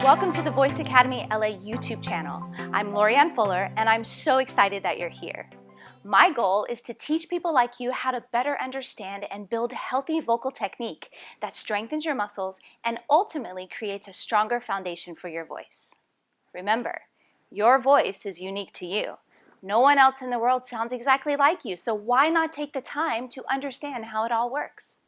Welcome to the Voice Academy LA YouTube channel. I'm Lorianne Fuller, and I'm so excited that you're here. My goal is to teach people like you how to better understand and build healthy vocal technique that strengthens your muscles and ultimately creates a stronger foundation for your voice. Remember, your voice is unique to you. No one else in the world sounds exactly like you, so why not take the time to understand how it all works?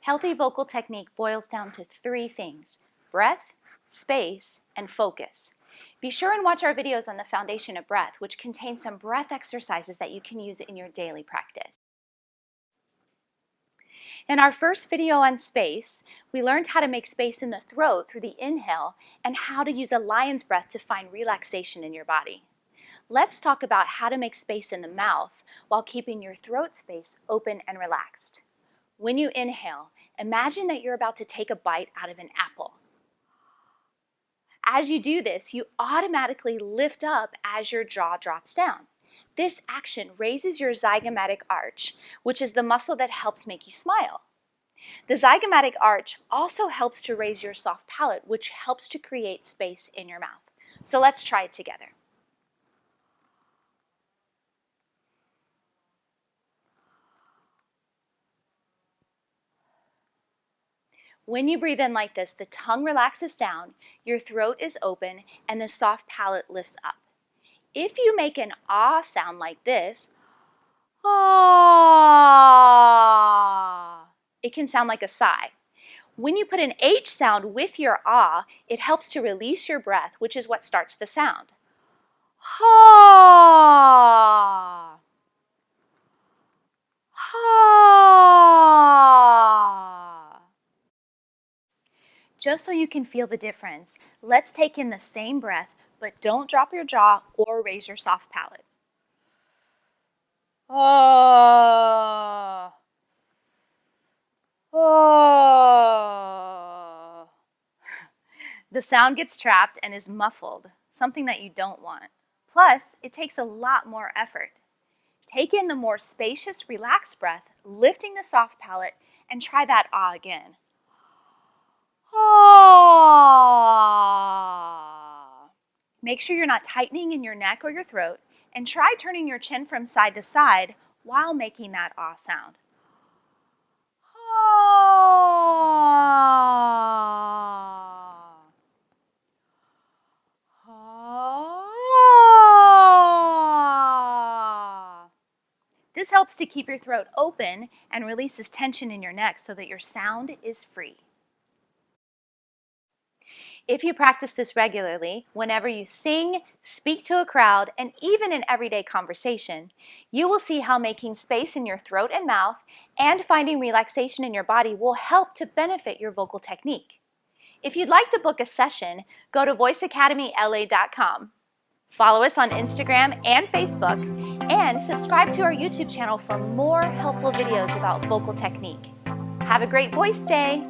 Healthy vocal technique boils down to three things: breath, space, and focus. Be sure and watch our videos on the foundation of breath, which contain some breath exercises that you can use in your daily practice. In our first video on space, we learned how to make space in the throat through the inhale and how to use a lion's breath to find relaxation in your body. Let's talk about how to make space in the mouth while keeping your throat space open and relaxed. When you inhale, imagine that you're about to take a bite out of an apple. As you do this, you automatically lift up as your jaw drops down. This action raises your zygomatic arch, which is the muscle that helps make you smile. The zygomatic arch also helps to raise your soft palate, which helps to create space in your mouth. So let's try it together. When you breathe in like this, the tongue relaxes down, your throat is open, and the soft palate lifts up. If you make an ah sound like this, ah, it can sound like a sigh. When you put an H sound with your ah, it helps to release your breath, which is what starts the sound. Ha, ha. Just so you can feel the difference, let's take in the same breath, but don't drop your jaw or raise your soft palate. Ah, ah. The sound gets trapped and is muffled, something that you don't want. Plus, it takes a lot more effort. Take in the more spacious, relaxed breath, lifting the soft palate, and try that ah again. Ah. Make sure you're not tightening in your neck or your throat, and try turning your chin from side to side while making that ah sound. Ah. Ah. This helps to keep your throat open and releases tension in your neck so that your sound is free. If you practice this regularly, whenever you sing, speak to a crowd, and even in everyday conversation, you will see how making space in your throat and mouth and finding relaxation in your body will help to benefit your vocal technique. If you'd like to book a session, go to voiceacademyla.com. Follow us on Instagram and Facebook, and subscribe to our YouTube channel for more helpful videos about vocal technique. Have a great voice day!